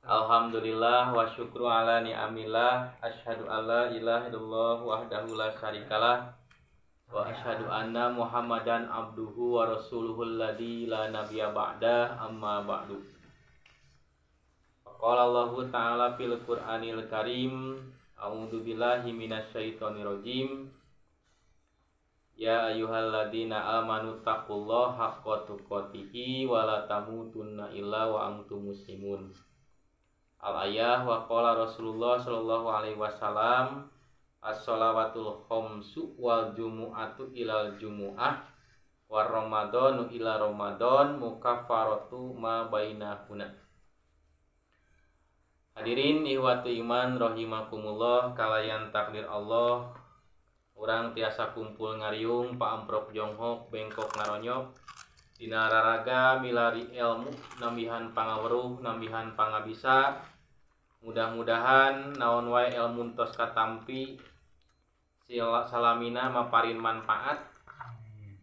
Alhamdulillah wa syukru ala ni'amillah. Asyhadu alla ilaha illallah wahdahu la syarikalah wa asyhadu anna Muhammadan abduhu wa rasuluhul ladzi la nabiyya ba'da, amma ba'du. Qala Allah ta'ala fil Qur'anil Karim, a'udzu billahi minasyaitonir rajim. Ya ayyuhalladzina amanu taqullaha haqqa tuqatih wa la tamutunna illa wa antum muslimun. Al-ayah wa qala Rasulullah sallallahu alaihi wasallam as-shalawatul khamsu wal jumu'atu ilal jumu'ah war ramadhanu ila ramadhan mukaffaratu ma bainahuna. Hadirin ihwatu iman rahimakumullah, kalayan takdir Allah urang tiasa kumpul ngariung paamprok jonghok bengkok ngaronyok dina raraga milari ilmu nambihan pangaweruh nambihan pangabisa. Mudah-mudahan naon wae ilmu tos katampi salamina maparin manfaat,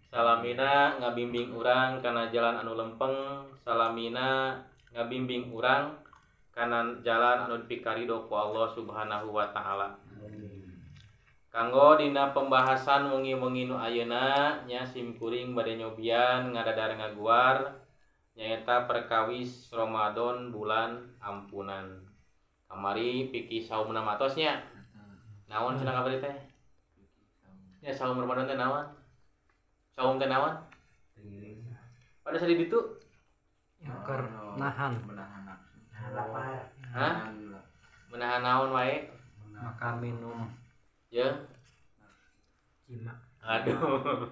salamina ngabimbing urang kana jalan anu lempeng, salamina ngabimbing urang kana jalan anu dipikaridho ku Allah Subhanahu wa taala. Kanggo dina pembahasan wengi-wengi nu ayeuna nya simkuring bade nyobian ngadadar ngaguar nyaeta perkawis Ramadan bulan ampunan. Kamari piki saum namatosnya. Naon cenah kabari teh? Ya saum Ramadan teh naon? Saum teh naon? Pada sadi ditu? Keur nahan nafsu. Hah? Menahan naon wae? makan minum Ya. jima. Aduh.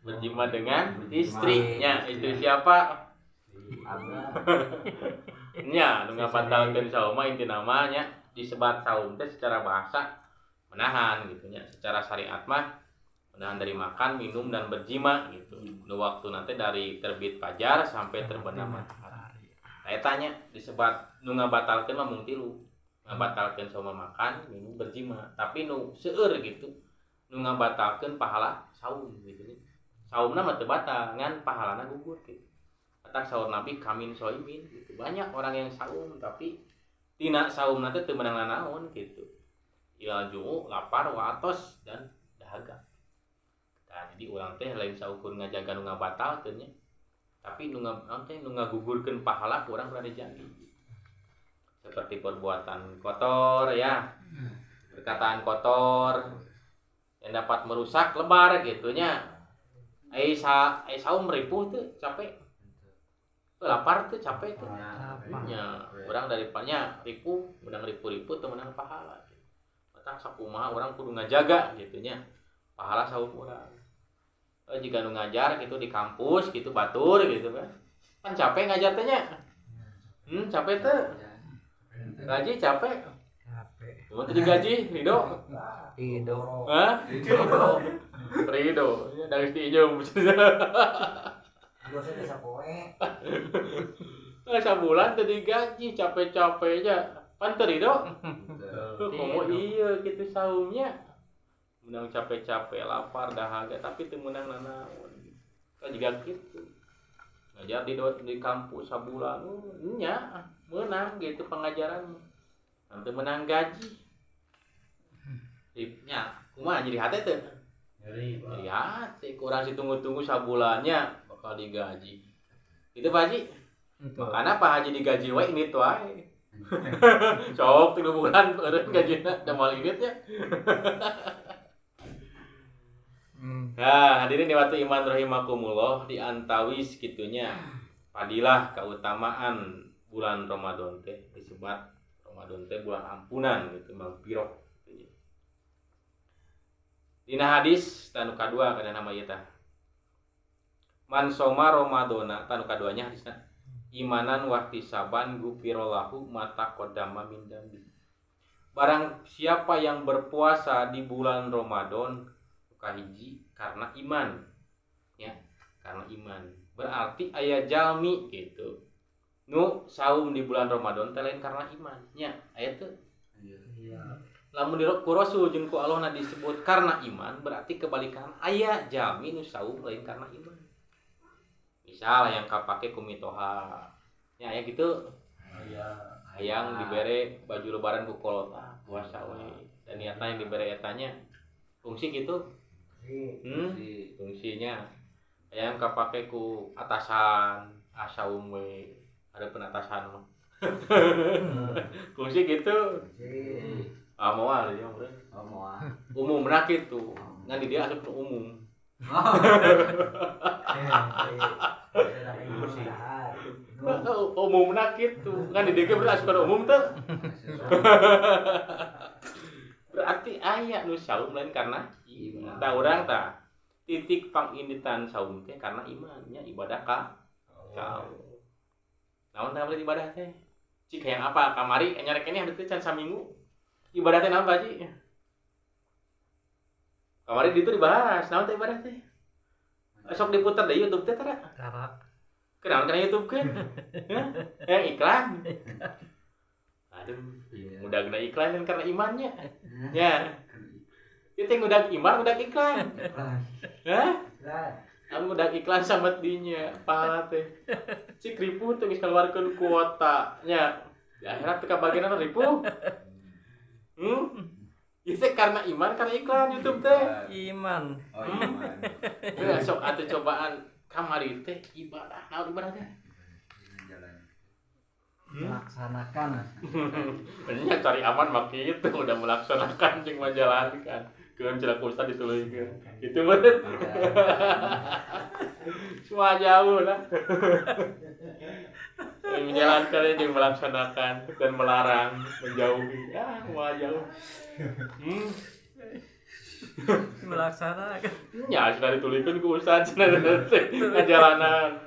Berjima dengan istrinya. Istri siapa? Nya nu ngabatalkeun saum mah inti namanya disebat saum teh secara bahasa menahan gitu nya. Secara syariat mah menahan dari makan, minum dan berjima gitu. Nu waktu nanti dari terbit fajar sampai terbenam matahari. Saya tanya disebat nu ngabatalkeun mah mung tilu. Ngabatalkeun saum makan, minum, berjima. Tapi nu seueur gitu. Nu ngabatalkeun pahala saum gitu nya. Saumna mah teu batal ngan pahalana gugur gitu. Atak sahur Nabi kamin soimin gitu. Banyak orang yang saum tapi tina saum nanti teu meunang nanaon gitu. Ilal ju'u, lapar, wa atos dan dahaga. Nah, jadi urang teh lain saukur ngajaga nu ngabatalkeun nya. Tapi nu ngagugurkeun pahala urang urang dijanji. Seperti perbuatan kotor ya. Perkataan kotor yang dapat merusak lebar gitu nya. Saum ripuh teu capek. Lapar tuh capek tuh nya orang daripadanya ripu menang ripu-ripu tuh menang pahala matang sakumaha orang kudu ngajaga gitu nya pahala saum urang. Jika nu ngajar gitu di kampus gitu batur gitu kan capek ngajar teh nya capek teh gaji capek cuma teh digaji ridho hah ridho dari diinjung sabulan tadi gaji capek-capeknya pan terido komo iya gitu saumnya menang capek-capek lapar dahaga tapi teu meunang nanaon kan juga gitu ngajar di kampus sabulan nya meunang gitu pengajaran nanti menang gaji nya kumaha jadi hate teu nyeri hate kurang ditunggu-tunggu sabulannya bakal digaji itu Pak Haji makanya Pak Haji digaji wae ini tuh wae sok 3 bulan eureun gajina da moal initnya. Nah hadirin waktu iman rahimakumullah di antawis kitunya padilah keutamaan bulan Ramadan teh disebut Ramadan teh bulan ampunan gitu magfirah gitu. Dina hadis tanu kadua kana nama ieu tah man soma Ramadana tanu kaduanya hadisna imanan wahtisaban gufirallahu mata qaddama min dambi. Barang siapa yang berpuasa di bulan Ramadan kahiji karena iman ya, karena iman. Berarti aya jalmi gitu. Nu saum di bulan Ramadan teh lain karena iman nya. Aya teu? Iya. Lamun di Rasul jeung ku Allah disebut karena iman berarti kebalikan aya jalmi nu saum lain karena iman. Misal yang kapake kumitoha ya gitu. Aya hayang dibere baju lebaran ku kolot puasa we. Dan niatna yang dibere etanya fungsi gitu. Fungsinya hayang kapake ku atasan saum we. Ada penatasan mah. Fungsi gitu. Moal ya, Bro. Moal. Umum na kitu. Ngan di dia asup nu umum. Umum na kitu. Ngan di dia ge asup ka umum teh. Berarti aya nu saum lain karena iman. Da urang tah titik panginditan saum teh karena imannya ibadah ka Allah. Naon teh berarti ibadah teh? Cik hayang apa? Kamari nyarek keneh henteu can saminggu. Ibadah teh naon Pak Haji? Kamari ditu dibahas, naon teh ibadah teh? Sok diputer di YouTube teh tara. Tara. Kenaon kana YouTube kan? Yang iklan. Aduh, udah kena iklan kan karena imannya. Ya. Itu yang udah iman, udah iklan. Hah? Aku udah iklan sama dinya, pahala teh. Si ribu teh geus keluarkeun kuota nya. Di akhirat teh kabagian ribu. Itu karena iman karena iklan YouTube teh. Iman. Oh, iman. Ya sok atuh cobaan kamari teh ibadah. Naon ibadah teh? Melaksanakan. Nya cari aman mah kitu udah melaksanakan jeung menjalankan. Keun celak ustad dituluykeun. Itu bener. Semua jauh lah. Menjalankan yang melaksanakan dan melarang, menjauhi. Semua jauh. Melaksanakan. Ya sudah dituluykeun ku ustad cenah ngajalanan.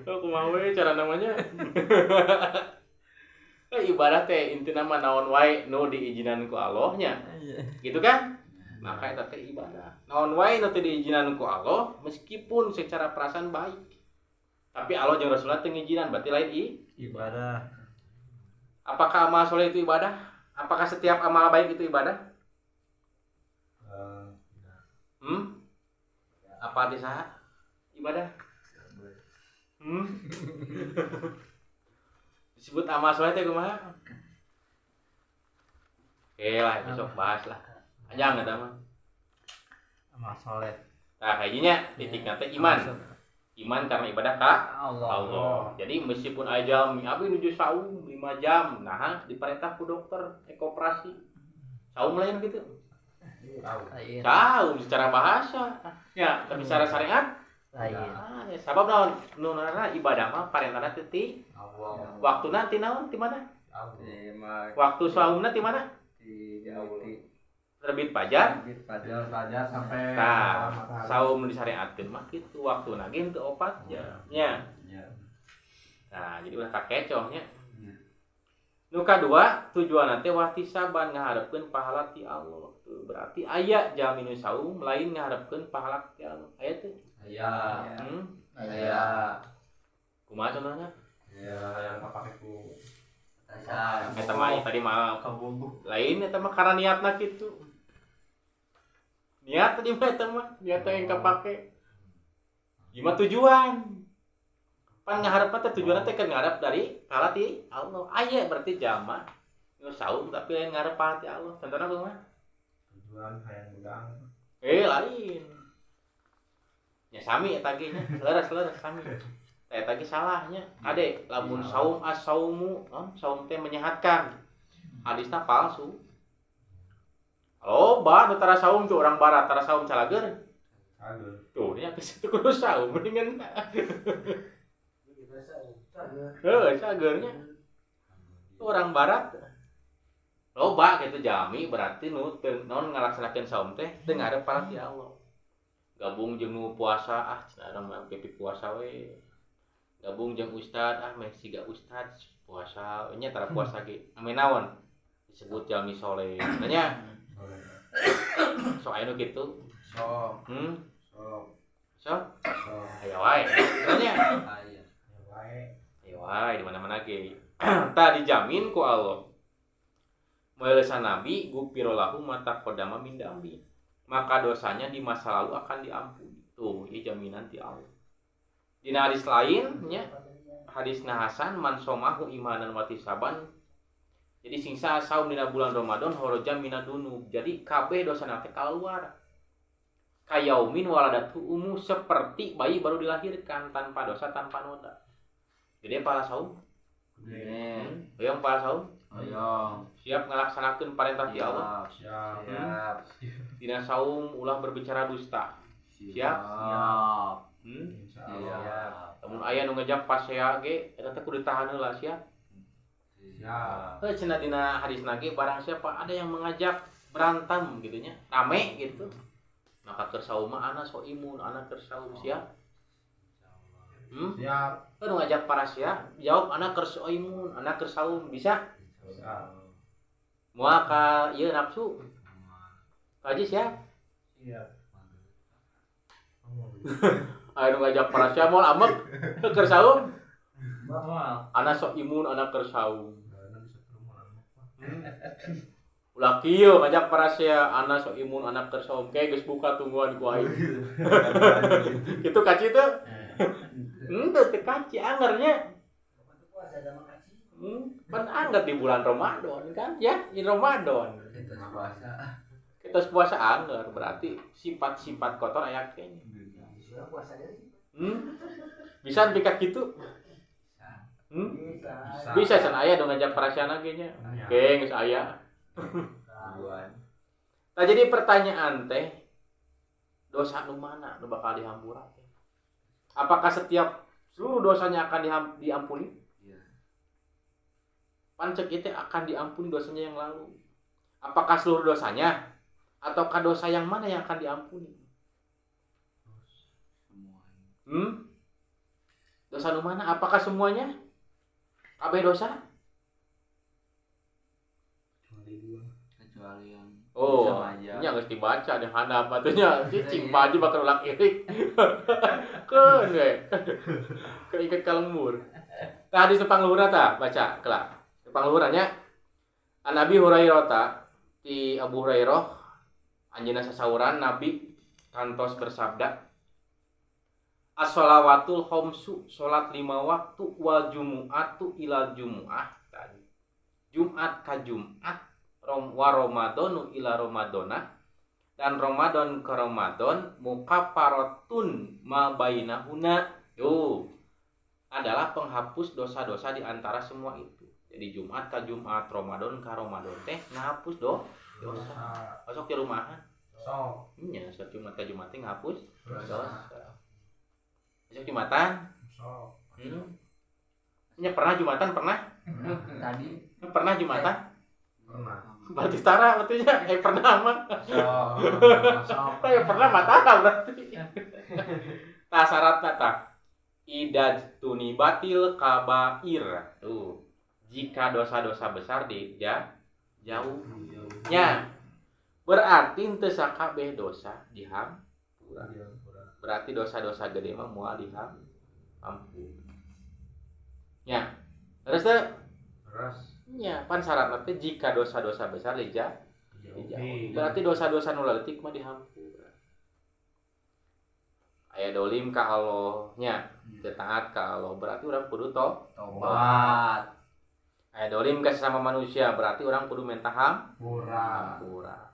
Kumaha we cara namanya? Ibarat teh intina mah naon wae nu diizinan ku Allah nya. Gitu kan? Maka eta teh ibadah. Naon wae nu teu diizinan ku Allah meskipun secara perasaan baik. Tapi Allah jeung Rasulullah teu ngijinan, berarti lain Ibadah. Apakah amal soleh itu ibadah? Apakah setiap amal baik itu ibadah? Apa arti saha? Ibadah? Disebut amal soleh teh kumaha? Oke lah, besok bahas lah. Aja enggak mah. Amal soleh. Nah, kayaknya titiknya teh iman. Iman karena ibadah ka Allah. Jadi meskipun aja abi nuju saum 5 jam, nah diperintah ku dokter operasi. Saum lain gitu. Saum secara bahasa. Ya, tapi secara syariat Lain. ya, sabab naon nu ibadah mah parentana teh ti Allah. waktuna ti naon ti mana? Allah. Waktu saumna ti mana? Terbit fajar. Fajar sampai Tah, saum disyariatkeun mah kitu waktuna ge teu 4 jam nya. Nah, jadi ulah kakecoh nya. Nu kadua tujuanna teh wahtisaban ngaharepkeun pahala ti Allah. Berarti aya jaminu saum lain ngaharepkeun pahala ti Allah. Aya teh? Aya. Kumaha contohna? Yang kapake ku Eta mah tadi mah lain eta mah karena niatna kitu. Niat tadi mah eta mah niat yang kapake. Ieu tujuan. Pan ngaharep teh tujuanna teh kan ngarep dari pahala ti Allah. Aya berarti jama nu saum tapi lain ngarep pahala ti Allah. Contohna kumaha? tujuan hayang udang. Lain. Ya sami eta ge nya, leres sami. Eta ge salahnya. Ade, lamun saum as-saumu, saum teh menyehatkan. Hadisna palsu. Loba nu tara saum tuh orang barat, tara saum calager. Tuh, nya geus teu kudu saum mendingan. Cagernya. Orang barat. Loba kitu jami berarti nu non ngalaksanakeun saum teh teu ngarep pahala ti Allah. Gabung jeung nu puasa cenah mah pipi puasa we. Gabung jeung ustad meh siga ustad puasa nya tara puasa ge ame naon disebut jalmi soleh nya so aya nu kitu so aya wae nya aya wae di mana-mana ge tah dijamin ku Allah moel sanabi gupiro lahu mata qadama min dambi maka dosanya di masa lalu akan diampuni tuh ieu jaminan ti Allah. Dina hadis lain nya hadisna hasan man somahu imanan wa tisaban Jadi singsa saum dina bulan Ramadan horoja minadunub. Jadi kabeh dosana teh kaluar. Kayaumin waladatu umu seperti bayi baru dilahirkan tanpa dosa tanpa noda. Jadi pala saum. Hoyong pala saum. Hoyong. Siap ngelaksanakeun perintah ti Allah. Siap. Dina saum ulah berbicara dusta. Siap. Siap. Lamun aya nu ngajak pasea ge eta teh kudu ditahan heula siap. Siap. Cenah dina hadisna ge barang siapa ada yang mengajak berantem gitu nya, rame gitu. Maka keur saum mah ana so imun, ana keur saum siap. Siap. Kan ngajak para sia, jawab ana keur so imun, ana keur saum bisa. Siap. Moal ka ieu nafsu. Kaji siap. Siap. Aya nu ngajak para sia moal amek keur saum. Moal. Ana sok imun, ana keur saum. Ulah kieu ngajak para sia, ana sok imun, ana keur saum. Kae geus buka tungguan ku aing. Kitu kaci teh. Henteu teh kaci angernya. Kan anggar di bulan Ramadan kan ya, di Ramadan. Kita puasa anggar berarti sifat-sifat kotor aya kene. Bisa pika kitu? Bisa san aya dong ngajak parasiana ge nya. Oke, geus aya. Nah, jadi pertanyaan teh dosa nu mana nu bakal dihampura teh? Apakah setiap seluruh dosanya akan diampuni? Pancek itu akan diampuni dosanya yang lalu. Apakah seluruh dosanya? Ataukah dosa yang mana yang akan diampuni? Dosa nu mana? Apakah semuanya? Kabeh dosa? Kecuali yang Oh, nya geus dibaca deh handap atunya. Cicing baju bakal ulang irik. Keun we. Keiket ka lembur. Tah hadis pangluhurna tah baca kelak. Pangluhurannya An Nabi Hurairah ti Abu Hurairah anjeunna sasauran Nabi kantos bersabda As-shalawatul khamsu salat 5 waktu wal jumu'atu ila jumu'ah tadi Jumat ka Jumat wa Ramadanu ila Ramadana dan Ramadan ke Ramadan mukafaratun ma bainahuna yo adalah penghapus dosa-dosa di antara semua itu. Jadi Jumat ka Jumat, Ramadan ka Ramadan teh ngapus dosa. Masuk di rumahan. Sok. Nya sok Jumat ka Jumat teh ngapus dosa. Masuk Jumatan. Sok. Nya pernah Jumatan pernah? Tadi Pernah Jumatan? Pernah. Berarti tara artinya pernah mah. Sok. Pernah mata berarti. Tah syaratna tah idaj tunibatil kabair. Tuh. Jika dosa-dosa besar jauh. Nya berarti teu sakabeh dosa dihampura. Berarti dosa-dosa gede mah moal dihampura. Nya. Terus teh nya pan syaratna teh jika dosa-dosa besar dijauh. Berarti dosa-dosa nu leutik mah dihampura. Aya dolim ka Allah nya, teu taat ka Allah berarti urang kudu tobat. Aya dolim ka sesama manusia berarti urang kudu minta hampura.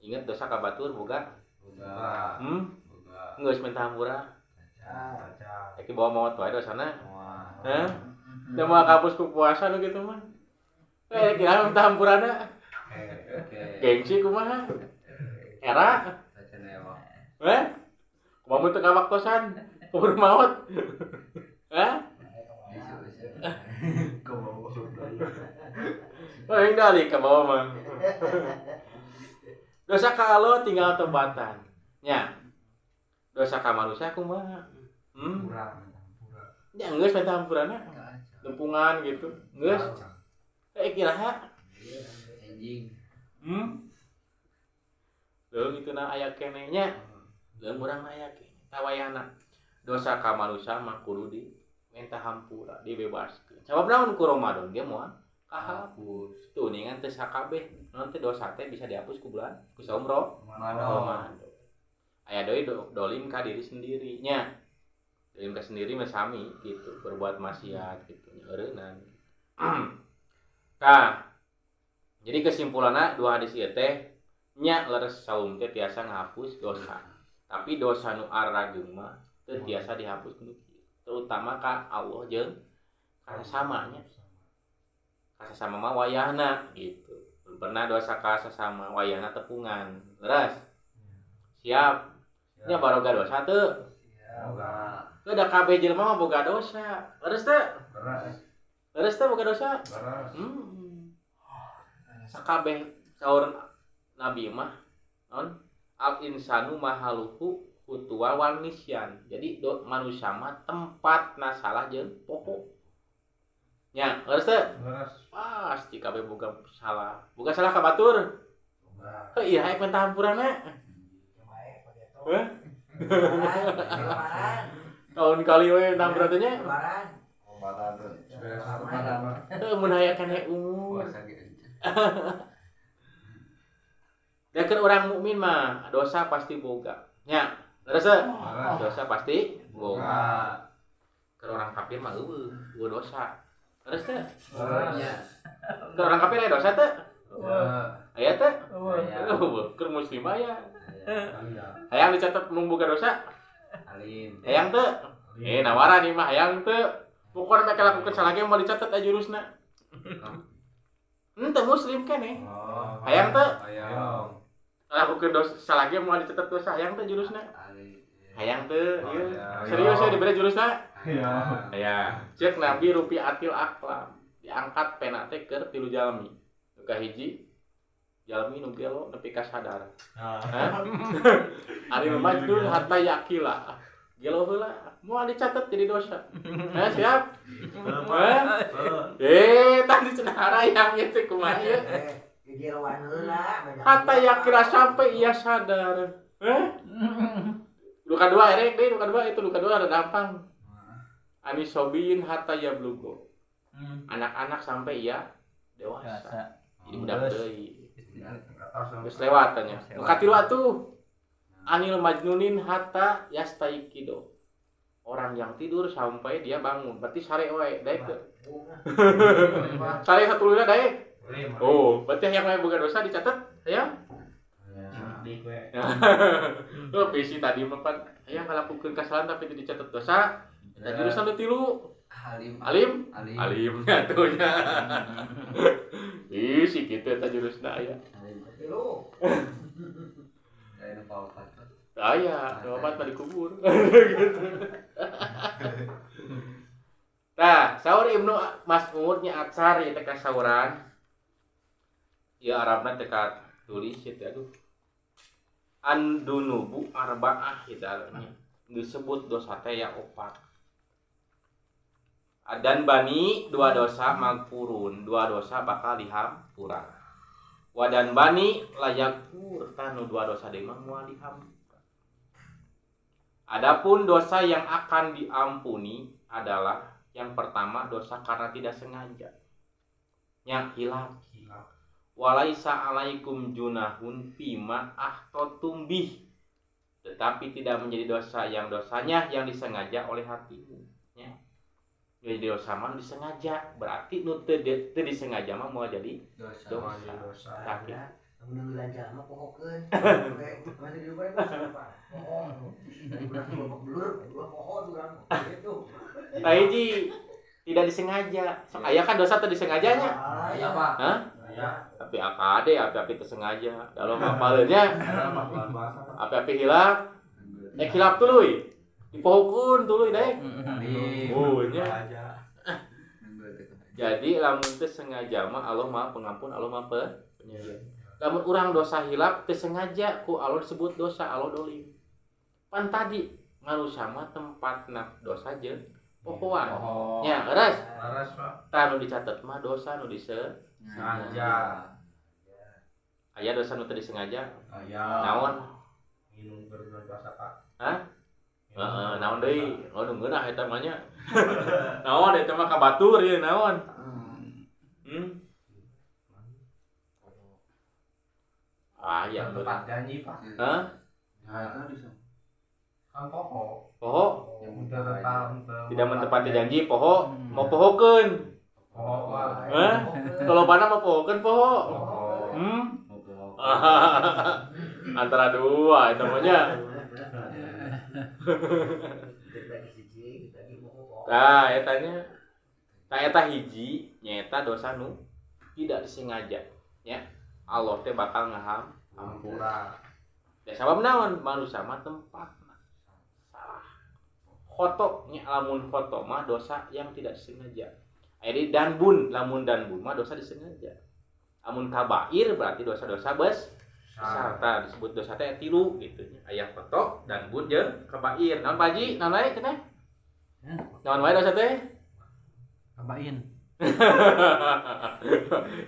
Ingat dosa ka batur boga? Boga. Geus minta hampura. Saiki bawa maot wae dosana. Heh. Teu moal kapus ku puasa nu kitu mah. Kira minta hampurana. Gengsi kumaha? Era. Kumaha teu kawaktosan? Kubur maot. Hah? Paling dari ke bawah mah. Dosa ka Allah tinggal tobatan. Nya. Dosa ka manusia kumaha? Ya geus minta hampurana. Lempungan gitu. Geus. Kiraha Anjing. Leuh ituna aya keneh nya. Leuh urang aya keneh. Tawayana. Dosa ka manusia mah kudu di minta hampura, dibebaskeun. Sabab naon ku Ramadan ge moal kahapus. Tuh ningan teh sakabeh naon teh dosa teh bisa dihapus ku bulan ku saum Ramadan. Aya deui dolim ka diri sendiri nya. Dolim ka sendiri mah sami gitu, berbuat maksiat gitu, eureunan. Tah, Jadi kesimpulanna dua hadis ieu teh nya leres saum teh tiasa ngahapus dosa. Tapi dosa nu arageung mah teu tiasa dihapus ku kieu. Terutama ka Allah jeung ka sasamanya. Ka sasama mah wayahna gitu. Pernah dosa ka sasama wayahna tepungan. Leres. Siap. Nya baroga dosa teu? Boga. Teu da kabeh jelema mah boga dosa. Leres teu? Beres. Leres teu boga dosa? Beres. Sakabeh saur Nabi mah non al insanu mahaluhu hutua wal nisyan. Jadi manusia mah tempatna salah jeung pokok. Nya, leres teu? Beres. Pasti kabeh boga salah. Boga salah ka batur. Boga. Heuh ieu haek pentahampuranna. Heh? Tahun kali we pentahampuran teh nya. Ombatan tuh. Beres. Heuh mun hayakan he umur. Dakeun urang mukmin mah dosa pasti boga. Nya, leres teu? Dosa pasti boga. Keur orang kafir mah eueuh dosa. Leres teu? Keur orang kafir aya dosa teu? Aya teu? Keur muslim aya. Hayang dicatat mun boga dosa? Hayang teu? Nawaran ieu mah hayang teu. Pokona make lakukeun salage mau dicatat aya jurusna. Teu muslim keneh. Hayang teu? Lakukeun dosa salage mau dicatat dosa hayang teu jurusna? Hayang teu? Ieu. Serius ya dibere jurusna? Aya. Ceuk Nabi rupiatil aqlam. Diangkat pena teh keur 3 jalmi. Nu kahiji jalmi nu gelo nepi ka sadar. Ari majnun hatta yakila. Gelo heula moal dicatet jadi dosa. Siap? Tadi cenah harayang ieu teh kumaha ieu? Gegeloan heula. Hatta yakila sampai ia sadar. Luka dua erek deh, luka dua ada gampang. Anisobin hatta yablugo. Anak-anak sampai ia dewasa. Jadi budak deui. Geus lewat tanya. Nu katilu atuh. Anil majnunin hatta yastaiqido. Orang yang tidur sampai dia bangun. Berarti sare wae, daek teu? Sare satuluna daek. Oh, berarti yang lain boga dosa dicatat, ya? Lo bisi tadi mah pan, aya ngalakukeun kasalahan tapi teu dicatat dosa. Eta jurusan teh tilu. Alim atunya. Ih, si kitu eta jurusna aya. Tilu. Aya, obat tadi kubur. Tah, saur Ibnu Mas'ud nya atsar ieu teh kasauran. Ieu Arabna teh tulis ieu teh aduh. Andunubu arba'ah ieu artinya. Disebut dosa teh ya 4. Dan bani 2 dosa magfurun, 2 dosa bakal dihampura. Wadan bani layakur tanu 2 dosa deui mah moal dihampura. Adapun dosa yang akan diampuni adalah yang pertama dosa karena tidak sengaja. Nya hilaf. Walaisa alaikum junahun fima ahtotum bih. Tetapi tidak menjadi dosa yang dosanya yang disengaja oleh hatimu. Ya. Jadi dosa mah disengaja, berarti nu teu disengaja mah moal jadi dosa. Tapi Mun lancar mah pohokeun. Masih di luar apa? Pohon. Dari bulan blur, pohon urang gitu. Hiji tidak disengaja. Sok aya kan dosa teu disengajanya. Aya, Pak. Hah? Tapi akade, api-api tersengaja. Dalam apalnya, api-api hilap. Hilap tuluy. Dipohokeun tuluy daek. Oh, nya. Jadi lamun teu sengaja mah Allah Maha Pengampun, Allah Maha Penyayang. Lamun urang dosa hilap teu sengaja ku Allah disebut dosa, Allah dolim. Pan tadi manusia mah tempatna dosa jeung pohoan. Nya, leres. Leres, Pak. Tah nu dicatet mah dosa nu Sengaja. aya dosa nu teu disengaja. Aya. Naon? Minum berdosa, Pak. Hah? Heeh, naon deui? Oh, nunggueunah eta mah nya. Naon eta mah ka batur ieu naon? Aya Tempat janji, Pak. Hah? Kan poho. Poho? Tidak menepati janji poho, mau pohokeun. Poho, Pak. Hah? Kalau mana mau pohokeun poho? Poho. Antara dua itu namanya. Nah, etanya eta hiji nyata dosa nu tidak disengaja ya. Allah teh bakal ngahampura. Ya sabab naon manusia mah tempatna salah. Khoto nya lamun khoto mah dosa yang tidak disengaja. Jadi danbun lamun danbun mah dosa disengaja. Lamun kabair berarti dosa-dosa besar. Tah disebut dosa teh tilu gitu nya. Aya khoto, danbun jeung kabair. Naon Pak Haji? Naon wae cenah? Naon wae dosa teh? Kabain.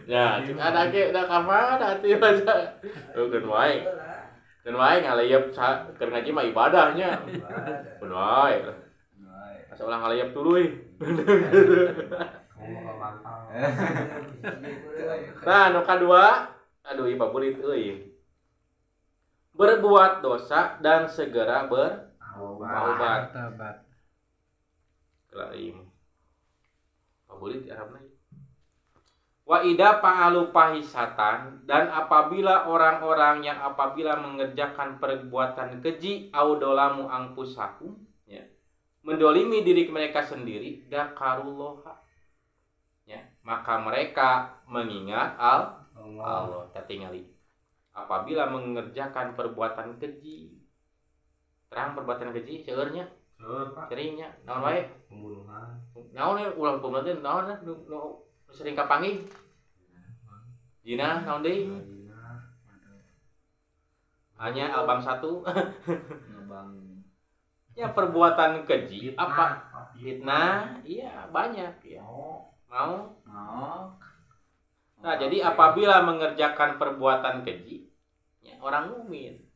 Ya, cik ada ge da ka mana atuh baca. Keun wae. Keun wae ngalayep keur ngaji mah ibadahnya. Keun wae. Asa ulang ngalayep tuluy. Kamu mantap. Nah, nu kadua, aduh ieu babulit euy. Berbuat dosa dan segera bertaubat. Kelaim. Pabulit Arabna. Wa ida fa'alu fahisatan, dan apabila orang-orang yang apabila mengerjakan perbuatan keji audolamu angpusakum ya, mendolimi diri mereka sendiri dakarullaha ya, maka mereka mengingat Allah. Tatingali apabila mengerjakan perbuatan keji, terang perbuatan keji seurnya seringnya naon wae Pembunuhan. naon ulang pembunuhan naon nu sering kapanggih zina naon deui hanya album 1 ya perbuatan keji apa fitnah iya banyak ya mau nah jadi apabila mengerjakan perbuatan keji ya orang mukmin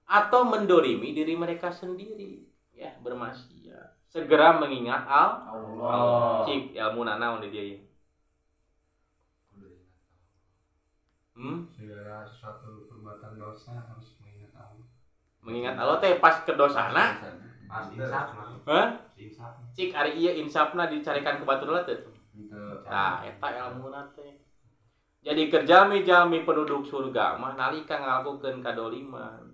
atau mendolimi diri mereka sendiri ya bermaksiat segera mengingat Allah. Cik ilmu naon di dia ya. Segala sesuatu perbuatan dosa harus mengingat Allah. Mengingat Allah teh pas ke dosana. Pas insaf mah. Hah? Insaf. Cik ari ieu insafna dicarikan ke baturna teh. Nah, eta ilmuna teh. Jadi kerjami-jami penduduk surga mah nalika ngalakukeun kadoliman,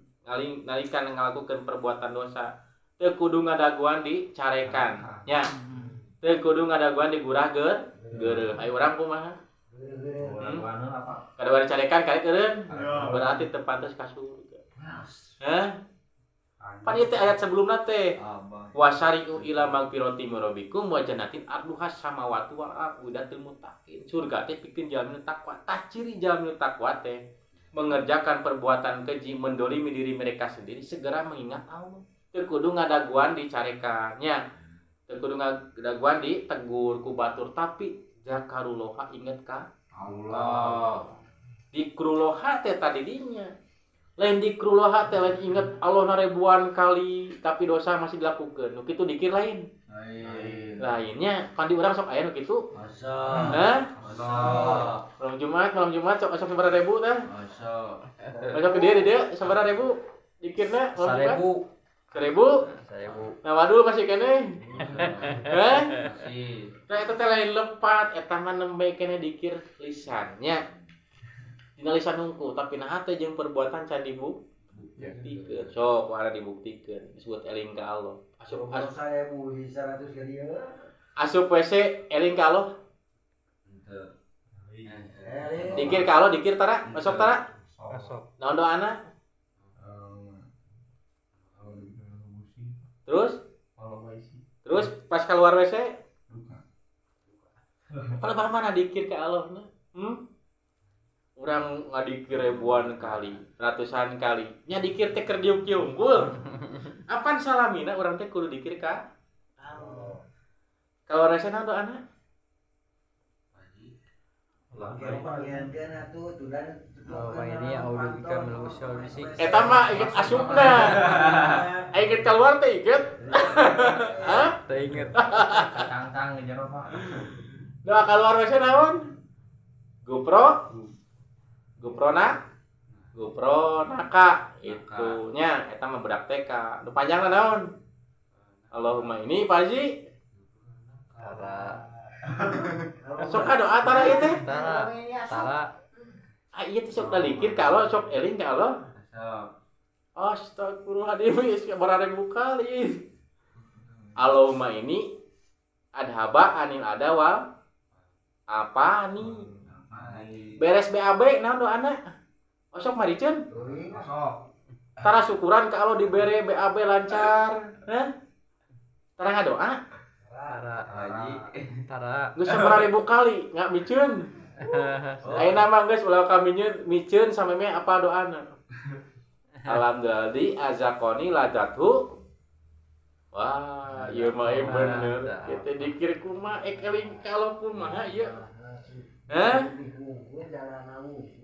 nalika ngalakukeun perbuatan dosa teu kudu ngadaguan dicarekan nya teu kudu ngadaguan digurah geureuh aya urang kumaha kada bari carekan kali keureun berarti teu pantes ka surga heh pan ieu teh ayat sebelumna teh wasari'u ila magfirati min rabbikum wa jannatin arduhas samawati wal ardu udatul muttaqin surga teh pikeun jalmi takwa tah ciri jalmi takwa teh mengerjakan perbuatan keji mendolimi diri mereka sendiri segera mengingat Allah. Kudu ngadaguan dicarekannya, kudu ngadaguan ditegur ku batur tapi zakarullaha inget ka Allah. Dikruloha teh tadi dinya. Lain dikruloha teh lain inget Allah ribuan kali tapi dosa masih dilakukeun. Nu kitu dikir lain. Lainnya pandi urang sok aya nu kitu. Masa. Hah? Masa. Malam Jumat sok sabaraha ribu tah? Masa. Masuk ke dia sabaraha ribu? Dikirna 1000. 1000? Nah waduh masih kene. Heh? Masih. Nah eta teh lain lepat eta mah nembe kene dikir lisannya. Dina lisan hungkul tapi nah teh jeung perbuatan can dibuktiikeun. Sok wara dibuktikeun disebut eling ka Allah. Asup 1000 di 100 ka dieu. Asup WC eling ka Allah. Henteu. Dikir ka Allah dikir tara, masuk tara. Masuk. Naon doana? Terus pas keluar WC pada mana dikir ke Allah urang ngadikir ribuan kali ratusan kali nya dikir teh keur diuk-diuk unggul apaan salamina urang teh kudu dikir ka Allah keluar WC naon doana eta mah inget asupna inget keluar teh inget hah teh inget tangtang di jero Pak da keluar WC naon GoPro naka itunya eta mah budak TK nu panjangna naon Allahumma ini Pak Haji tara sok doa tara ieu teh tara Ieu teh sok dalikir kalau sok eling kalau astagfirullahaladzim geus barareng kali. Allahumma ini adhaba anil adawa apa nih? Beres BAB naon doana? Osok mariceun. Tara syukuran ka Allah dibere BAB lancar. Hah? Tara ngadoa? Tara. Geus 10.000 kali nggak miceun. Ayeuna mah geus ulah ka miceun sameme apa doana? Alhamdulillah di azakoni ladatu. Wah, ieu mah bener. Kita dikir kumaha eling kalau kumaha ieu. Hah?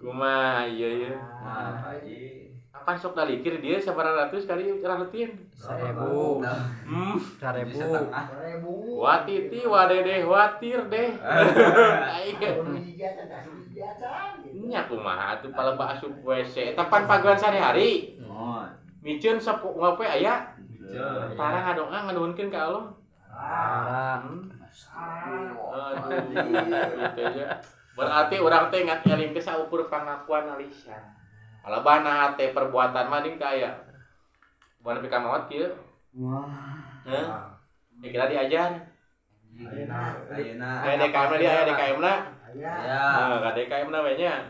Kumaha ieu. Kapan sok dalikir dia sabaratus kali raheutin? 1000. 1000. Watiti wadedeh watir deh. Nya kumaha atuh palepa asup WC. Tapan paguan sehari-hari. Miceun sapuk ngope aya. Tara ngadoa nganuhunkeun ka Allah. Tara. Aduh, gitu ya. Berarti urang teh ngat eling ke saukur pangakuan lisan. Alabana teh perbuatan mah ka aya. Bukan nepi ka maot kieu. Heh. Kira diajar. Ayeuna. Aya DKM-na dia aya DKM-na. Nah, ka DKM-na we nya.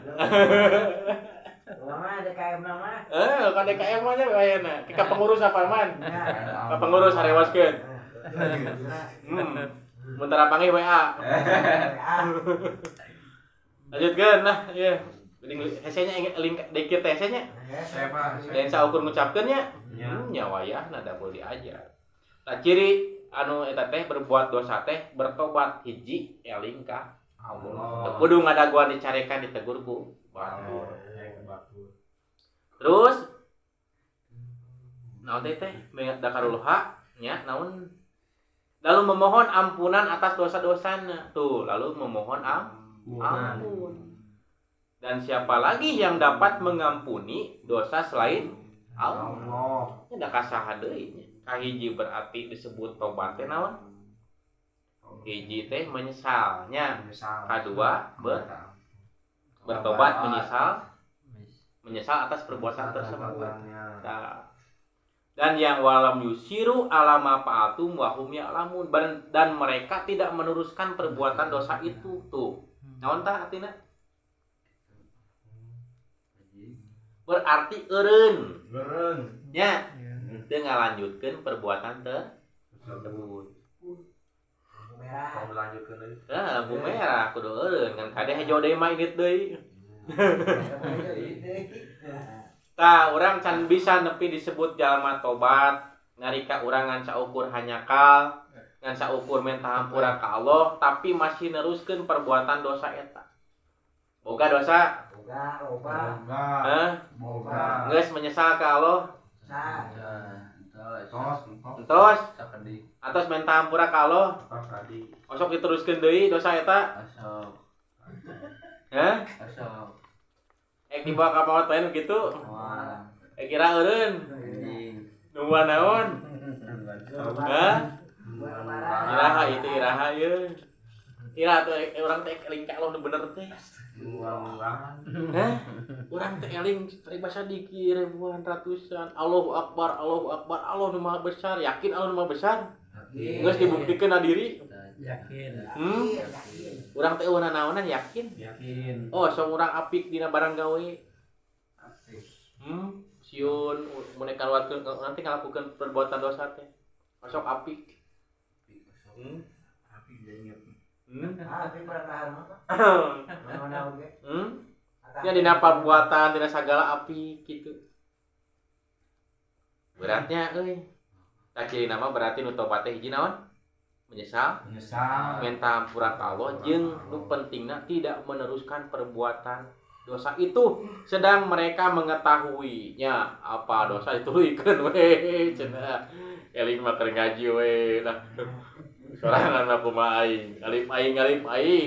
Lama DKM nama. Ka DKM mah nya ayeuna. Ka pengurus apa man? Ka pengurus harewaskeun. Bentar panggil WA. Lanjutkeun nah, ieu. Hesenya link dikir teh hesenya. Dan saukur ngucapkeun nya. Nya wayahna da boleh diajar. Tah ciri anu eta teh berbuat dosa teh bertobat hiji eling ka Allah. Teu kudu ngadaguan dicarekan ditegur ku batur. Terus naon teh mengat dakaruluha nya naon lalu memohon ampunan atas dosa-dosana. Tuh, lalu memohon ampun. Dan siapa lagi yang dapat mengampuni dosa selain Allah? Nya da kasaha deui nya. Kahiji berarti disebut tobat teh naon? Hiji teh menyesalnya. Kadua bertobat menyesal atas perbuatan tersebut. Dan yang walam yusiru alama fa'atum wa hum ya'lamun, dan mereka tidak meneruskan perbuatan dosa itu. Tuh naon tah artina? Berarti eureun nya teu ngalanjutkeun perbuatan tersebut. Mau lanjutkeun deui. Lampu merah kudu eureun kan kade hejo deui mah init deui. Tah urang can bisa nepi disebut jalma tobat ngarika urang ngan saukur hanyakal ngan saukur minta hampura ka Allah tapi masih neruskeun perbuatan dosa eta. Boga dosa? Boga. Geus menyesal ka Allah? Entos. Atos minta hampura ka Allah? Osok diteruskeun deui dosa eta? Hah? Dibawa ka pawat lain begitu? Kira eureun. Nungguan naon? Hah? Iraha itu iraha ieu. Iraha tuh urang teh eling ka Allah nu bener teh. Hah? Urang teh eling paribasa dikir ribuan ratusan. Allahu Akbar, Allah nu Maha Besar. Yakin Allah nu Maha Besar? Geus dibuktikan diri. Yakin. Urang teh eueuh naonan yakin? Oh, sok urang apik dina barang gawe. Siun mun kaluarkeun nanti ngalakukeun perbuatan dosa teh. Sok apik. Apik jadi inget. Apik peratahan mah. Mana oge? Ya dina perbuatan dina sagala apik kitu. Beratnya euy. Tah ciri nama berarti nu tobat teh hiji naon? Menyesal, minta hampura ka Allah jeung nu pentingna tidak meneruskan perbuatan dosa itu sedang mereka mengetahuinya apa dosa dituluykeun we cenah eling mah keur ngaji we lah sorangan mah kumaha aing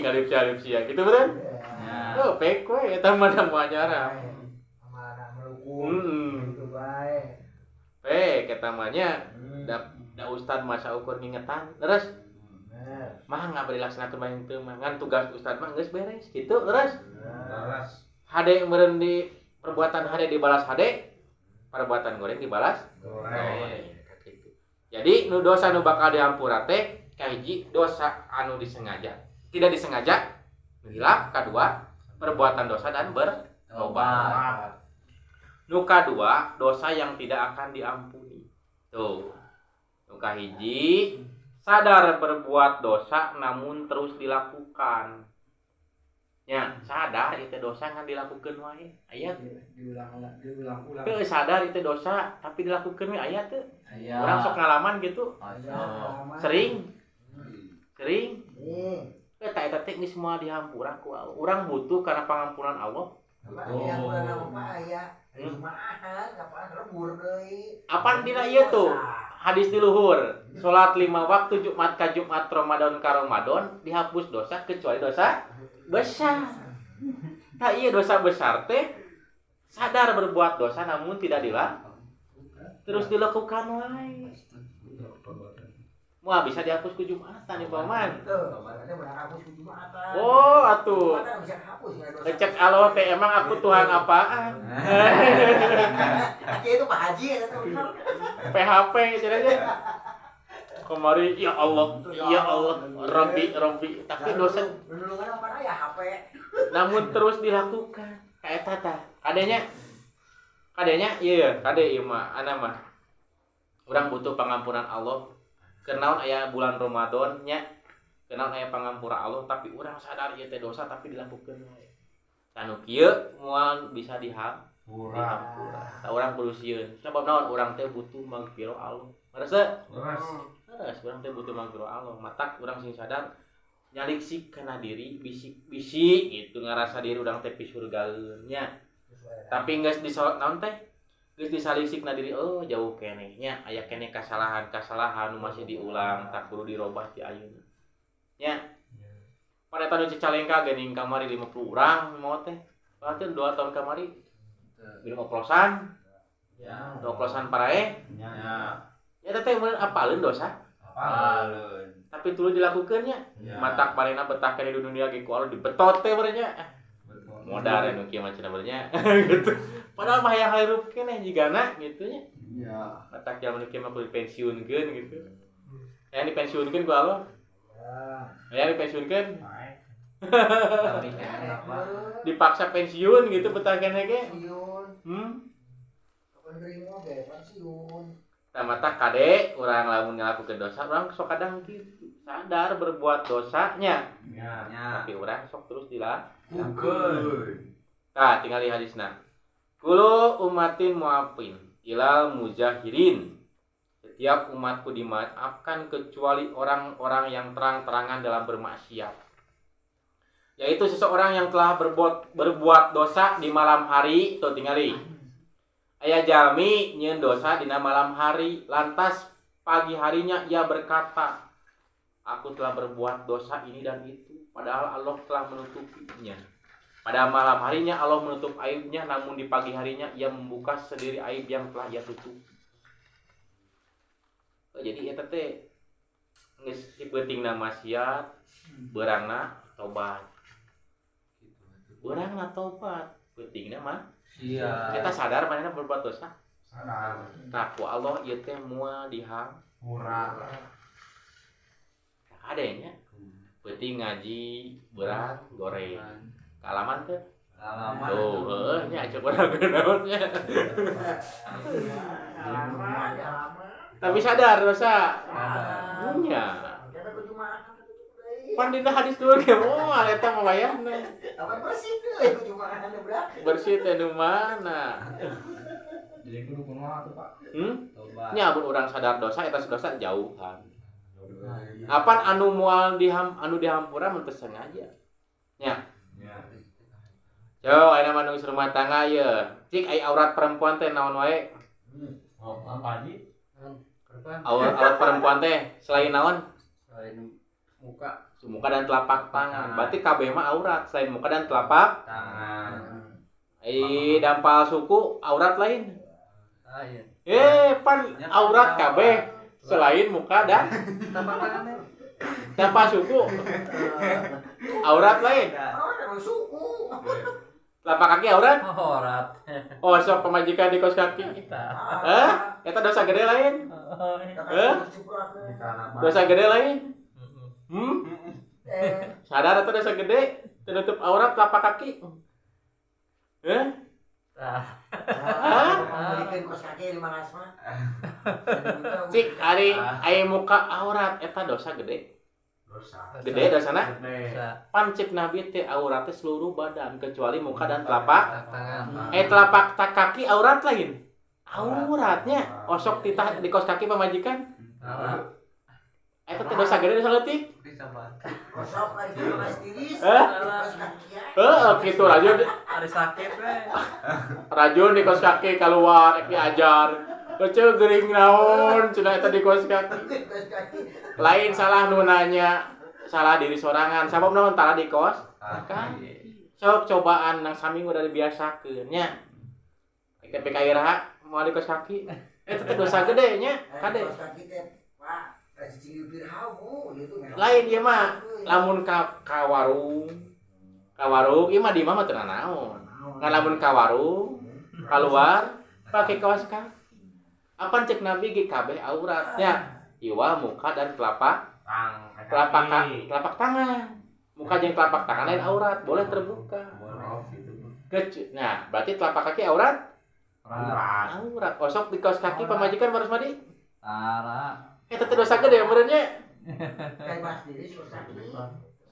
alif sia kitu betul oh pek we eta mah da muajara Amanah melukung gitu bae pek eta mah nya da ustad masa ukur ngingetan leres mah nggak beri laksanakeun bae teu mah ngan tugas ustad mah geus beres kitu leres hade meureun di perbuatan hade dibalas hade, perbuatan goreng dibalas goreng. Gitu. Jadi nu dosa nu bakal dihampura teh kahiji dosa anu disengaja, tidak disengaja hilap, kedua perbuatan dosa dan bertobat. Nu kadua dosa yang tidak akan diampuni. Tuh. Nu kahiji sadar berbuat dosa namun terus dilakukan. Ya, sadar itu dosa ngan dilakukeun wae. Aya diulang-ulang. teu sadar itu dosa tapi dilakukeun we aya teu. Aya. Urang sok ngalaman gitu. Sering. Eta teh geus moal dihampura ku Allah. Urang butuh karena pangampunan Allah. Apaan dina ieu tuh? Hadis di luhur. Salat 5 waktu Jumat ka Jumat, Ramadan ka Ramadan dihapus dosa kecuali dosa besar. Tah ieu dosa besar teh sadar berbuat dosa namun tidak terus dilakukan wae. Wah, bisa dihapus ku Jumatan ya paman. Oh, atuh. Lecek Allah teh emang aku Tuhan apaan? Itu Pak Haji ya PHP cenah. Kemari ya Allah, Rabbi. Tapi dosa menulungan apa ya HP. namun terus dilakukan. Kayak tata. Kadenya iya, kade ieu mah ana mah. Urang butuh pangampunan Allah. Kenaon aya bulan Ramadan nya. Kenaon aya pangampura Allah tapi urang sadar ieu teh dosa tapi dilakukeun wae. Anu kieu moal bisa dihampura. Urang kudu sieun. Sabab naon urang teh butuh magfirah Allah. Merasa? Terus urang teh butuh magfirah Allah. Matak urang sing sadar nyaliksik kana diri bisik-bisik gitu ngarasa diri urang teh pi surgaeun nya. Tapi geus naon teh? Geus disalisikna diri jauh keneh nya aya keneh kasalahan nu masih diulang tak kudu dirobah ti ayeuna. Nya. Pada tahun Cicalengka geuning kamari 50 urang mau teh. Pateun 2 tahun kamari 50%. Ya, 20% parae. Ya. Ya teh mun apaleun dosa? Apaleun. Tapi tuluy dilakukeun nya. Matak barena betah keneh di dunia ge ku Allah dibetot teh beureuh nya. Modal anu kieu mah cenah beureuh nya. Gitu. Padahal mah hayang hirup keneh jigana gitu nya. Iya. Matak jaman kieu mah kudu pensiunkeun gitu. Hayang dipensiunkeun ku Allah. Hayang dipensiunkeun. Dipaksa pensiun gitu betah keneh ge. Pensiun. Tamata kade urang lamun ngalakukeun dosa urang sok kadang kitu. Sadar berbuat dosanya. Ya. Tapi urang sok terus dilakukeun. Tah tinggal di hadisna. Kullu ummatin mu'afin ilal mujahirin. Setiap umatku dimaafkan kecuali orang-orang yang terang-terangan dalam bermaksiat. Yaitu seseorang yang telah berbuat dosa di malam hari, tuh tingali. Aya jalmi nyieun dosa dina malam hari, lantas pagi harinya ia berkata, aku telah berbuat dosa ini dan itu, padahal Allah telah menutupinya. Pada malam harinya Allah menutup aibnya, namun di pagi harinya ia membuka sendiri aib yang telah ia tutupi. Jadi eta teh geus pentingna maksiat, beurangna tobat. Beurangna tobat, pentingna mah siap. Kita sadar manehna berbuat dosa. Sadar. Nah, ku Allah ieu teh moal dihampura. Kadenya penting ngaji beurang goreng. Kalaman teh? Kalaman. Tuh, nya cek urang naon nya. Tapi sadar dosa. Nya. Pan dina hadis dulu ge moal eta mah wayahna. Apa bersih deui ku cuma anu berarti. Bersih teh nu mana? Jadi kudu kumaha tuh, Pak? Nya mun urang sadar dosa eta dosa jauhan. Apan anu moal dihampura mun teu sengaja. Nya. Yo, ayeuna mah nu rumah tangga ieu. Cik ai aurat perempuan teh naon wae? Apa Haji? Aurat perempuan teh selain naon? Selain muka Dan telapak tangan. Berarti kabeh mah aurat selain muka dan telapak tangan. Dampal suku aurat lain. Pan aurat kabeh selain muka dan telapak tangan. dampal suku. Aurat lain. Suku. Telapak kaki aurat? Aurat. Oh, sok pemajikan di kos kaki. Hah? Eta dosa gede lain. Dosa gede lain. Sadar atau dosa gede? Tertutup aurat telapak kaki. Bikin kos kaki 15 mah. Cik, ari muka aurat eta dosa gede. Gede dosana? Pancik Nabi teh auratnya seluruh badan kecuali muka dan telapak Tangan. telapak kaki aurat lain. Auratnya osok titah di kos kaki pemajikan. Eta teh dosa gede dosa leutik. Kosok lagi kemas tiris. Eh? Kos kaki ya. Kitu rajun. Ada sakit we. Rajun di kos kaki keluar rek diajar. Kecil gering naon cenah eta di kos kaki. Kos kaki. Lain salah nu nanya salah diri sorangan. Sabab naon tara di kos? Kan. Sok cobaan nang saminggu dari biasakeun nya. Tapi kaira mau di kos kaki. Eta teh dosa gede nya. Kade. Kos kaki teh Pak, cicing pirhau gitu. Lain ieu mah lamun ka warung. Ka warung ieu mah di mah teu naon. Ngan lamun ka warung keluar pakai kaos kaki. Apa cek Nabi ge kabeh auratnya. Iwa muka dan telapak tangan. Muka jeung telapak tangan lain aurat, boleh terbuka. Nah, berarti telapak kaki aurat? Aurat. Osok di kaos kaki pamajikan harus mandi. Eta teh dosa gede meureun nya. Kayak mas diri kos kaki.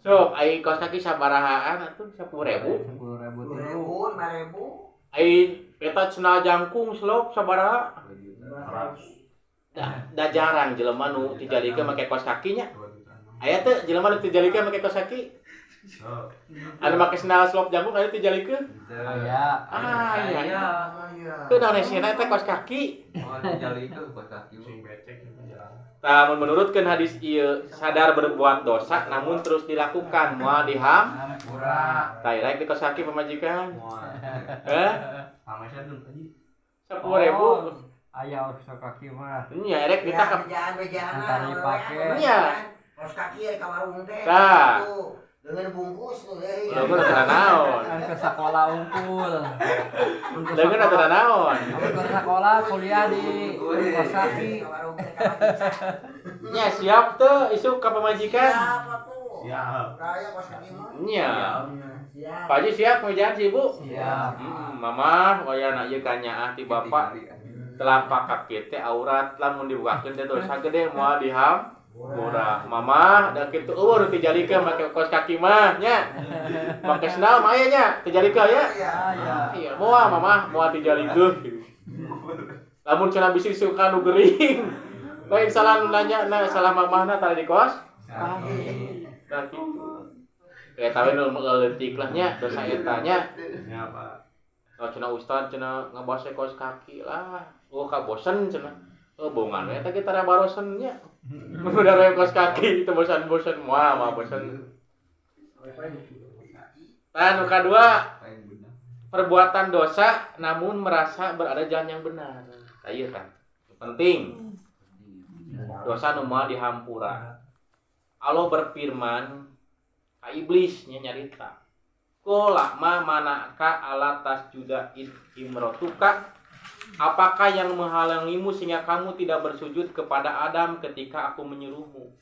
Sok ai kaos kaki sabarahaan atuh 10.000. 10.000 5.000. Ai eta cenah jangkung slop sabaraha? Da jarang jelema nu dijalikeun make kaos kaki nya. Aya teh jelema nu dijalikeun make kaos kaki. Anu make sendal slop jangkung aya dijalikeun. Aya. Aya. Kunaon esena teh kaos kaki. Tah mun menurutkeun hadis ieu sadar berbuat dosa namun terus dilakukan moal diham. Tah rek di kaos kaki pamajikan. Sepuluh 10.000. Aya kos kaki mah. Nya rek kita ka Bejaan. Antara dipake. Iya. Kos kaki ka warung teh. Tah. Dengan bungkus tuh euy. Lamun atuh naon. Kan ke sekolah unggul. Lamun atuh naon. Ke sekolah kuliah di kos kaki. Ka warung teh ka pizza. Nya siap teu isuk ka pamajikan. Siapa tuh? Raya kos kaki mah. Nya. Siap. Pak Haji siap ngejaan si Ibu? Siap. Mama wayana ieu kanyaah ti Bapak. Telapak kaki teh aurat lamun dibukakeun teh dosa gede moal diham. Murah. Mama da kitu eueuh teu dijalikeun make kaos kaki mah nya. Make sendal mah aya nya, teu dijalikeun ya. Iya, moal mama moal dijalikeun. Lamun cenah bisi suka nu geuring. Lain salah nu nanya na salah mamahna tara di kos. Da kitu. Kayak tahu nu leutik lah nya dosa eta nya. Ya, Pak. Oh cenah ustad cenah ngabase kaos kaki lah. Oh ka bosen cenah. Oh bongan we eta kita tara barosen nya. Mun udah we kaos kaki itu bosan-bosan moal mah bosan. Tah nu kadua perbuatan dosa namun merasa berada jalan yang benar. Ieu kan. Penting. Dosa nu moal dihampura. Allah berfirman ka iblis nya nyarita. Qala ma manaka ala tasjuda imrotuka. Apakah yang menghalangimu sehingga kamu tidak bersujud kepada Adam ketika aku menyuruhmu?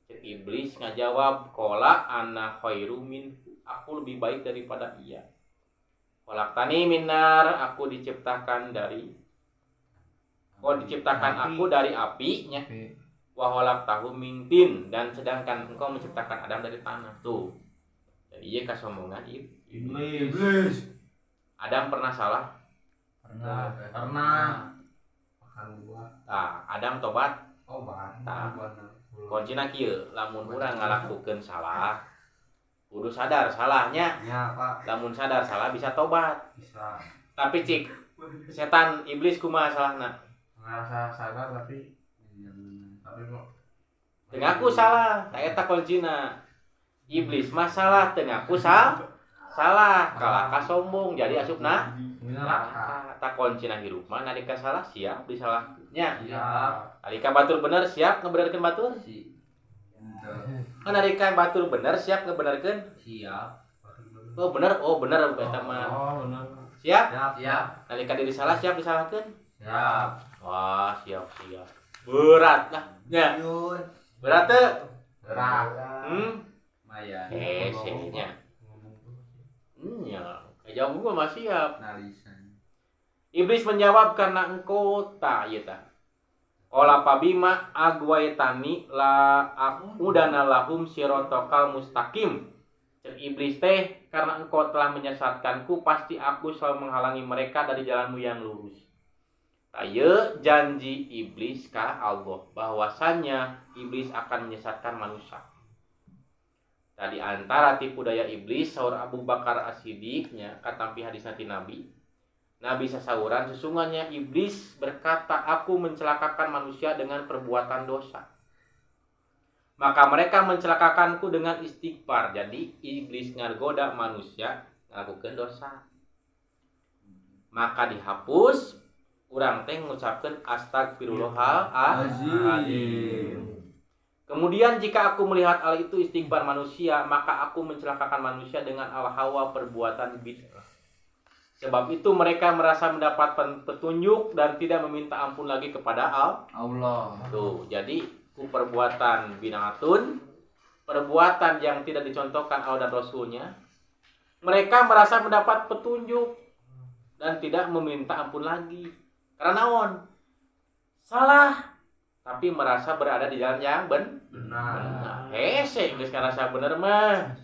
Cek iblis ngajawab, qala ana khairu min, aku lebih baik daripada ia. Khalaqtani min nar, aku diciptakan dari aku dari api nya. Wa khalaqtahu min tin, dan sedangkan engkau menciptakan Adam dari tanah. Tuh. Jadi ieu kasombongan iblis. Adam pernah salah? Pernah. Makan buah. Adam tobat. Tah. Kuncina kieu, lamun urang ngalakukeun salah, kudu sadar salahnya. Ya, Pak. Lamun sadar salah bisa tobat. Bisa. Tapi cik setan iblis kumaha salahna? Ngerasa sadar tapi kok Teu ngaku salah, ta eta kuncina. Iblis masalah teu ngaku salah, kalah sombong jadi asupna neraka. Ta kuncina hirup mah nalika salah siap disalahnya. Nalika batur bener siap ngebenerkeun batur. Nalika batur bener siap ngebenerkeun. Oh bener eta mah. Oh, benar. Siap? Siap. Nalika diri salah siap disalahkeun? Siap. Wah, siap. Berat lah. Ya, Yun. berat teu? Berat. Maya. Nya. Ya. Jawab gua masih siap. Nalisan. Iblis menjawab karena engkau tak ieu tah. Qala pabima agwaitani la aqudana lahum sirotokal mustaqim. Cek iblis teh, karena engkau telah menyesatkanku, pasti aku selalu menghalangi mereka dari jalanmu yang lurus. Taye janji iblis ka Allah bahwasannya iblis akan menyesatkan manusia. Tadi antara tipu daya iblis saur Abu Bakar As-Siddiqnya katampi hadis nanti Nabi sasauran sesungguhnya iblis berkata aku mencelakakan manusia dengan perbuatan dosa. Maka mereka mencelakakanku dengan istighfar. Jadi iblis ngargoda manusia ngelakukan dosa. Maka dihapus urang teh ngucapkeun astagfirullahalazim. Kemudian jika aku melihat hal itu istighfar manusia, maka aku mencelakakan manusia dengan al-hawa perbuatan bid'ah. Sebab itu mereka merasa mendapat petunjuk dan tidak meminta ampun lagi kepada Allah. Tuh, jadi perbuatan binatun, perbuatan yang tidak dicontohkan Allah dan Rasulnya, mereka merasa mendapat petunjuk dan tidak meminta ampun lagi. Karena naon? Salah, tapi merasa berada di jalan yang benar. Hese, geus ngarasa bener mah.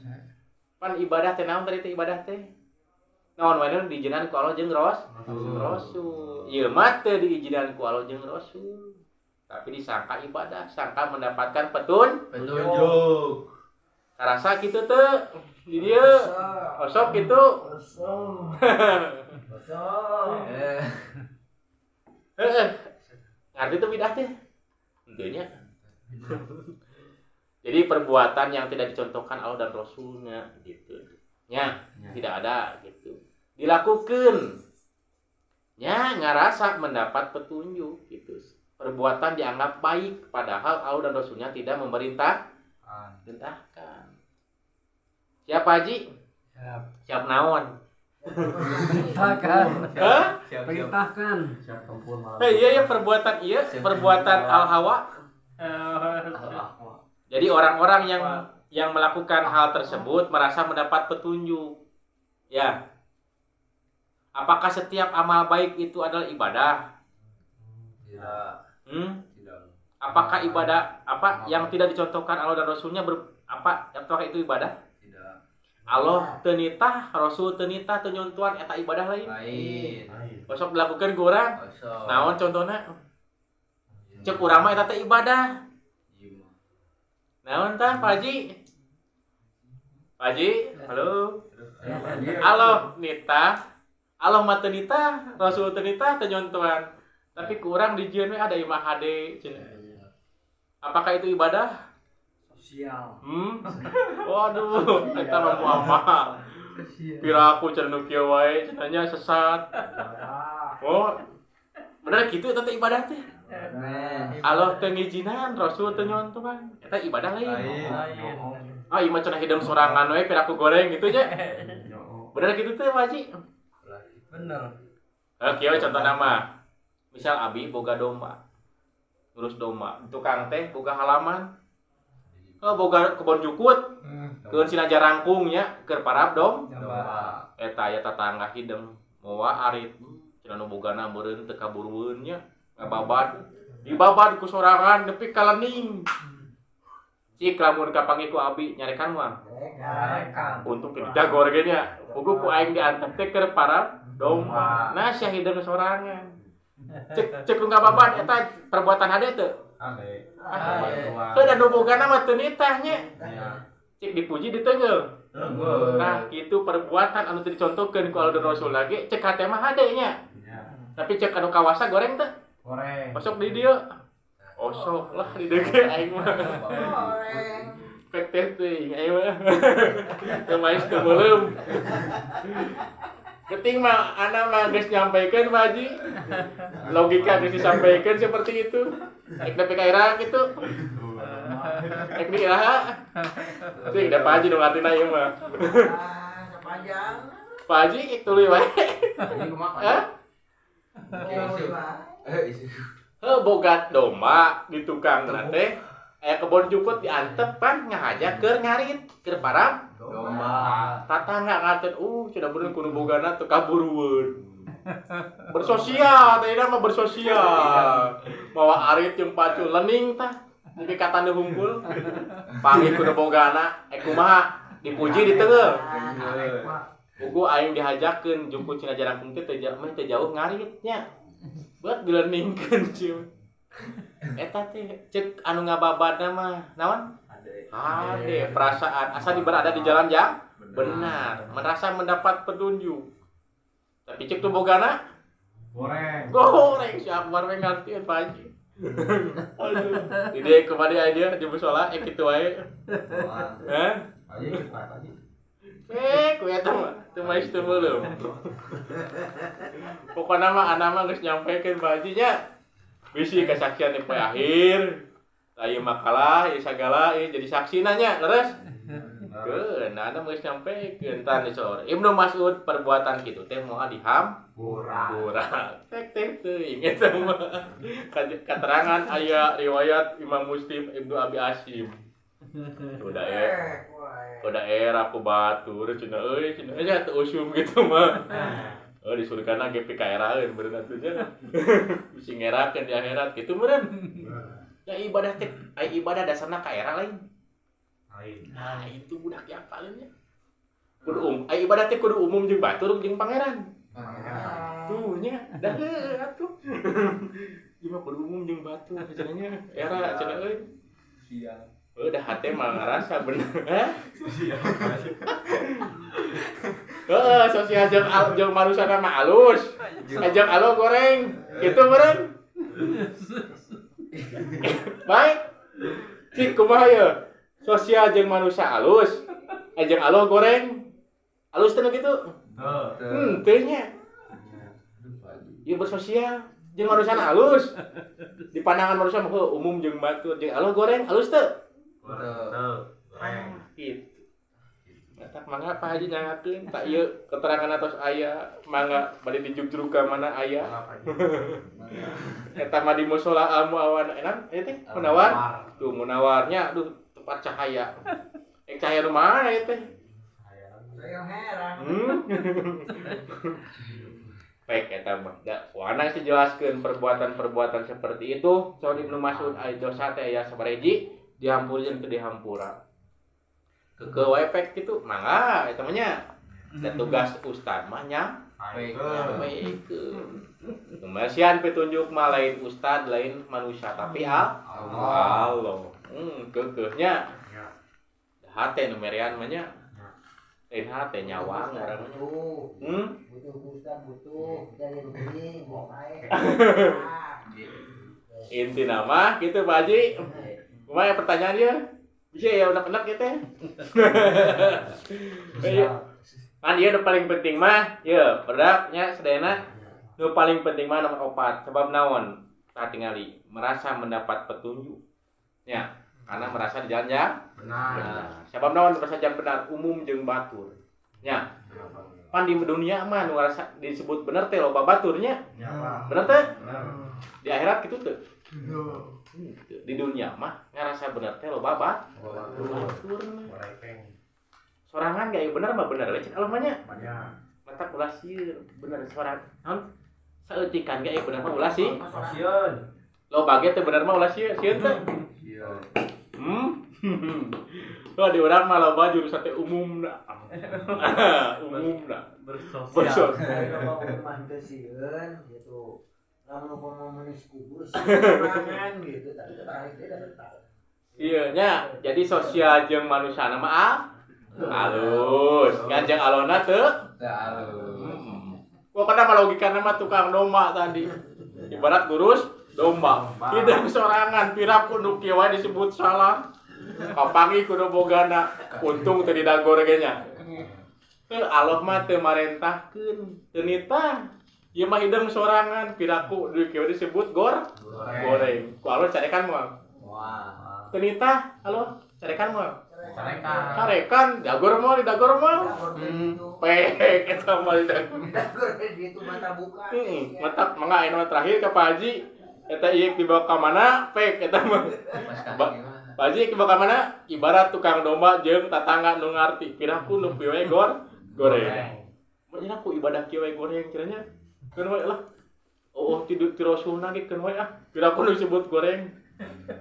Pan ibadah teh naon tadi teh ibadah teh? Naon wae diizinkan ku Allah jeung Rasul. Ieu mah teu diizinkan ku Allah jeung Rasul. Tapi disangka ibadah, sangka mendapatkan Petunjuk. Karasa kitu teu di dieu. Osok kitu. Ngerti tuh bidah teh. Tentunya. Jadi perbuatan yang tidak dicontohkan Allah dan Rasulnya gitu. Tidak ada gitu. Dilakukan. Ngarasa mendapat petunjuk gitu. Perbuatan dianggap baik padahal Allah dan Rasulnya tidak memerintahkan. Siap Haji? Siap naon? Perintahkan. Hah? Perintahkan. Iya perbuatan perbuatan al-hawa. Jadi orang-orang yang melakukan hal tersebut merasa mendapat petunjuk. Ya. Apakah setiap amal baik itu adalah ibadah? Tidak. Apakah ibadah yang tidak dicontohkan Allah dan Rasulnya apakah itu ibadah? Tidak. Allah teu nitah, Rasul teu nitah, teu nyontohan eta ibadah lain. Lain. Besok dilakukan ku urang. Kosong. Naon contohna? Cek urang mah eta teh ibadah. Naon tah Pak Haji? Pak Haji, halo. Allah nitah, Allah mah teu nitah, Rasul teu nitah, teu nyontohan. Tapi kurang di jieun we ada imah hade cenah. Apakah itu ibadah? Sosial. Waduh, eta mah muamal. Piraku cenah nu kieu wae cenanya sesat. Oh. Bener kitu eta teh ibadah teh. Allah teu ngijinan, Rasul teu nyontohan. Eta ibadah lain. Ah, ieu mah cenah hideung sorangan we piraku goreng gitu nya. Bener kitu teh Pak Haji? Bener. Kieu contoh nama. Misal abi boga domba. Ngurus domba. Tukang teh boga halaman. Boga kebon jukut. Keun sinaja rangkung nya keur parab domba. Eta aya tatangga hideung moal arit. Cenah nu bogana meureun teu kaburueun nya. Ngababad. Dibabad ku sorangan nepi ka lening. Cik lamun kapanggih ku abi nyarekan mah. Untuk dijago ge nya. Puguh ku aing diantep teh keur parab domba. Nah sia hideung sorangan. Cek lu ngababad eta perbuatan hade teu? Ade. Teu da nu bogana mah teu nitah nya. Cek dipuji diteunggeul. Nah, itu perbuatan anu teu dicontohkeun ku Allah dan Rasul lagi cek hate mah hade nya. Tapi cek anu kawasa goreng teu? Goreng. Osok di dieu. Osok lah di dieu ge aing mah. Pek teh aing mah. Teu mais teu beuleum. Keting mah ana mah geus nyampaikeun Pak Haji. Logika geus disampaikan seperti itu. Ek nepi ka ira kitu. Ek di iraha. Ting da Pak Haji nu ngartina ieu mah. Panjang. Pak Haji itu tuluy wae. Ini kumaha? Hah? Boga domba di tukang teh aya kebon jukut diantep pan ngajak keur ngarit keur parab Domba. tatangga ngaten sudah bener kudu bogana teu kaburueun bersosial teh mah bersosial mawa arit jeung pacu lening tah nepi ka tanda hungkul panggih kudu bogana kumaha dipuji di teu ugu aing dihajakeun jukut cina jarangkeun teh teu jauh ngarit nya buat dileningkeun cium eta teh cek anu ngababadna mah naon ade perasaan asa berada di jalan yang benar merasa mendapat petunjuk tapi cek tuh bogana goreng siap warwe ngartieun Pak Haji aduh ide kemana aja di musola kitu wae heh ku eta mah teu mah teu meuleuh pokona mah ana mah geus nyampekeun Pak Haji nya bisi kesaksian di poe akhir ieu makalah ieu sagala ieu jadi saksi nanya leres keun anda geus nyampekeun tan di sore Ibnu Mas'ud perbuatan kitu teh moal dihampura tek teuing eta mah keterangan aya riwayat Imam Muslim Ibnu Abi Asim udah era ku batur cenah euy cenah nya teu usum gitu mah disuruh kana ge pikaeraeun beureuh atuh nya bisi ngerakeun di akhirat kitu meureun ya ibadah teh ibadah dasarna ka era lain nah itu budak yang palingnya kudu ibadah teh kudu umum jeung batur jeung pangeran tuh nya dah atuh ieu kudu umum jeung batur cenah nya era cenah euy sial udah hate mah ngarasa bener sosial jeung manusana mah alus jeung alo goreng kitu meureun baik cik kumaha ye sosial jeung manusia alus jeung alo goreng alus teh kitu teu nya ieu bersosial jeung manusana alus di pandangan manusia mah umum jeung batur jeung alo goreng alus teu gitu. Tak mangga Pak Haji nyangakeun tak ieu keterangan atos aya mangga bade dijugjrug ka mana aya. Eta mah di mushola amu awan enak ieu teh munawar. Tuh munawarnya aduh tepat cahaya. Cahaya nu mana ieu teh? Saya heran. Baik eta mah da wana dijelaskeun perbuatan-perbuatan seperti itu soal Ibnu Mas'ud aya dosa teh aya sabarehiji dihampurkeun ke dihampura. Ke efek gitu mangga eta mah nya dan tugas ustad mah nyampeikeun kemasian petunjuk mah lain ustad lain manusia tapi Allah keukeuhnya hate nu merean mah nya lain hate nyawang urang mah butuh ustad butuh jadi begini bae intina mah kitu Pak Haji kumaha pertanyaan dia bisa ya udah gitu kan dia udah paling penting mah ya produknya sedena nu paling penting mah nomor 4 sebab naon tak tingali merasa mendapat petunjuk ya karena merasa di jalan yang benar sebab naon merasa jalan benar umum jeung batur nya pan di dunia mah nu ngarasa disebut bener teh loba baturnya bener teh di akhirat kitu teh di dunia mah ngarasa bener teh loba batur sorangan gak bener mah bener lecet Allah mah nya mantap ulah sieun bener sorang naon saeutikan gak bener mah ulah sih loba ge teh bener mah ulah sieun teh di urang mah loba jurusan teh umumna bersosial mah teh sieun gitu lamun komunis kubur sorangan gitu tapi tertarik dia dapat tahu iya nya jadi sosial jeung manusiana mah halus ngajeng alona teu pokona mah logikana mah tukang domba tadi ibarat ngurus domba tidak sorangan piraku nu kieu wae disebut salah kapangi kudu bogana untung teu didagor ge nya teu Allah mah teu marentahkeun teu nitah ieu mah hideung sorangan piraku di kieu disebut goreng ku Allah carekan moal teu nitah halo carekan moal Karekan dagor mah di dagor mah. Pek eta mah di dagor. Dagor di itu mata buka. Mantap mangga anu terakhir ka Pak Haji. Eta ieu dibawa ka mana? Pek eta mah. Pak Haji dibawa ka mana? Ibarat tukang domba jeung tatangga nu ngarti. Piraku nu pieu we goreng. Manya aku ibadah kieu we goreng kiranya. Keun we lah. Oh ti Rasulna ge keun we ah. Piraku nu disebut goreng.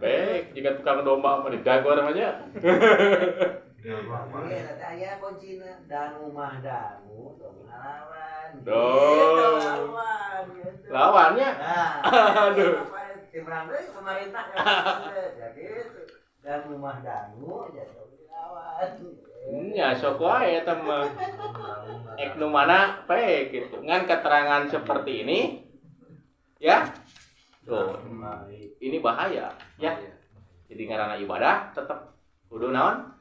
Pek jika tukang domba mah digagor mah nya. Iya, tadi aya kuncina danu mah danu, dong lawan. Dong. Lawannya. Aduh. Tim Rangga pemerintah jadi danu mah danu jadi lawan. Nya sok wae eta mah. Ek nu mana pek gitu. Ngan keterangan seperti ini ya. Tuh. Ini bahaya ya. Jadi ngaranna ibadah tetep kudu naon?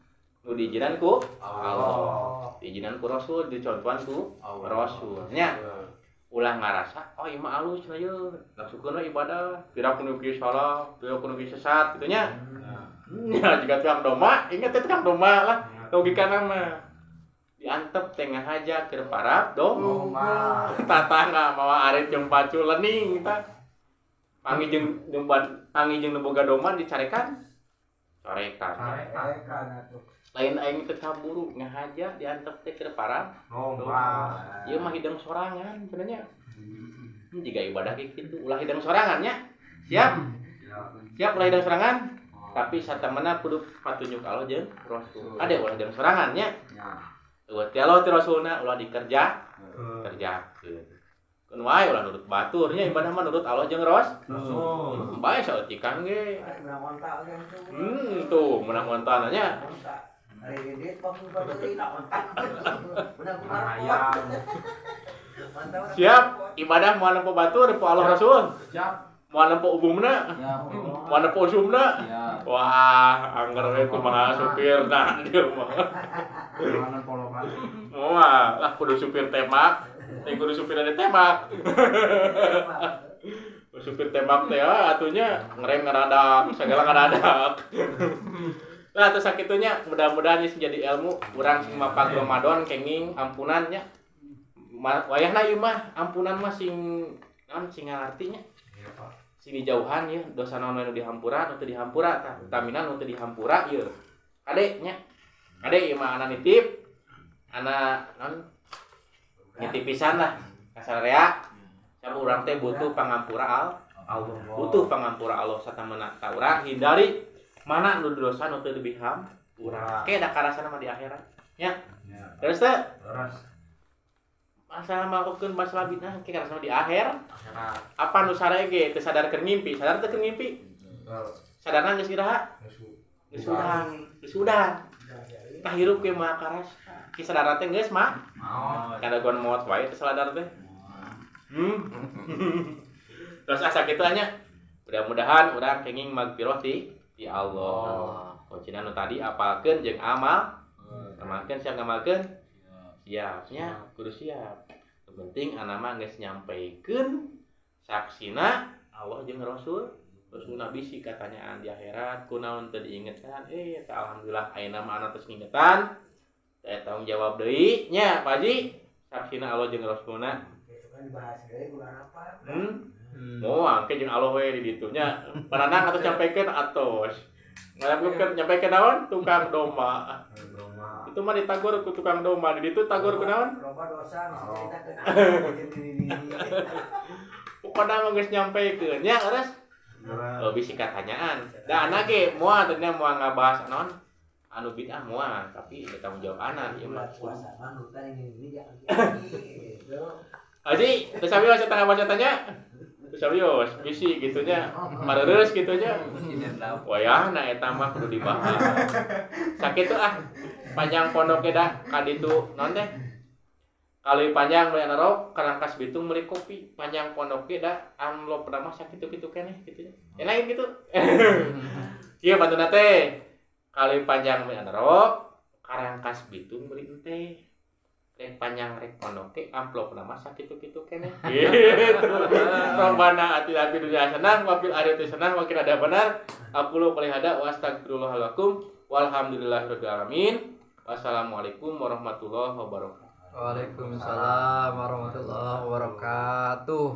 Nu diizinan ku Allah. Diizinan ku Rasul, dicontohan ku Rasul. Nya ulah ngarasa oh ieu mah alus na yeuh. Langsungkeun ibadah, pira kudu kieu salah, pira kudu kieu sesat kitu nya. Nya jika tukang domba, ingat teh tukang domba lah. Logikana mah diantep tengah aja keur parab domba. Tatangga mawa arit jeung pacu lening tah. Pangi jeung nu boga domba dicarekan corekan. Lain aing teu kaburu ngahaja diantep teh keur parab domba. Ieu mah hidang sorangan cenanya. Jiga ibadah kieu kitu ulah hidang sorangan nya. Siap? Siap ulah hidang sorangan. Tapi satamana kudu patunjuk Allah jeung Rasul. Ade ulah hidang sorangan nya. Eueuh ti Allah ti Rasulna ulah dikerjakeun. Keun wae ulah nurut batur nya ibadah mah nurut Allah jeung Rasul. Bae saeutikang ge. Tuh menang montan nya. Hari ini pakai batur tidak montan. Siap ibadah moal nempo batur po Allah Rasul. Siap. Moal nempo umumna. Moal nempo usumna. Wah, anggar we kumaha supirna dieu mah. Mana polokan? Moal lah kudu supir temak. Kudu supir ada tembak. Supir tembak teh atunya ngerem ngaradak, segala ngaradak. Nah, terus sakitunya mudah-mudahan geus jadi ilmu urang sing mapag Ramadan kenging ampunannya. Wayahna ieu mah ampunan mah sing naon sing ngartinya. Iya, Pak. Sing dijauhan ieu dosa naon nu dihampura, nu teu dihampura tah. Utamina nu teu dihampura ieu. Kade nya. Kade ieu mah ana nitip. Ana naon nitip pisan lah kasarea sabab urang teh butuh pangampura Allah. Butuh pangampura Allah satamana ka urang hindari mana nu dosa nu teu dibiham urang. Ke da karasana mah di akhirat. Nya. Terus teh masalah melakukeun masalah bid'ah ke karasana di akhir. Apa nu sareng ge teu sadarkeun ngimpi, sadar teu keun ngimpi. Sadarna geus iraha? Geus udang. Tah hirup ke mah karas. Ki sadar teh geus mah kada gon maot wae teh sadar teh. Terus asa kitu nya. Mudah-mudahan urang kenging magfirah ti Allah. Kocina nu tadi apalkeun jeung amal. Amalkeun siap ngamalkeun? Siapnya kudu siap. Yang penting ana mah geus nyampeikeun saksina Allah jeung Rasul. Terus Nabi sih katanyaan di akhirat kunaon teu diingetan. Alhamdulillah ayeuna mah ana tos ngingetan. Saya tanggung jawab deui nya Pak Haji. Saksina Allah jeung Rasulna. Besok kan dibahas deui bulan apa? Moal ke jeung Allah we di ditu nya. Pananang atuh sampaikeun atos. Ngarepkeun nyampaikeun naon? Tukang domba. Itu mah ditagor ku tukang domba. Di ditu tagor ku naon? Loba dosa ceritakeun diri. Pokona mah geus nyampeikeun nya geus. Bisi katanyaan. Da ana ge moal teh moal ngabahas naon? Anu bid'ah moal, tapi tanggung jawab anak ieu mah puasa mah hutan ini jangan gitu. Haji, teu sabios eta ngabaca tanya. Teu sabios, bisi kitu nya. Marereus kitu nya. Wayahna eta mah kudu dibahas. Sakitu panjang pondok eda ka ditu naon teh? Kali panjang beli narok karangkas Bitung beli kopi. Panjang pondok eda amplop pernah mah sakitu-kitu keneh kitu nya. Lain gitu. Ieu bantuna teh. Kali panjang beli narok karangkas Bitung beli teh. Rek panjang rek pondok teh amplop nama sakitu-kitu keneh. Gitu. Robbana atina fid dunya hasanah wa fil akhirati hasanah wa qina adzabannar. Aku lu qouli hada wa astagfirullah lakum Walhamdulillahirabbil alamin. Wassalamualaikum warahmatullahi wabarakatuh. Waalaikumsalam warahmatullahi wabarakatuh.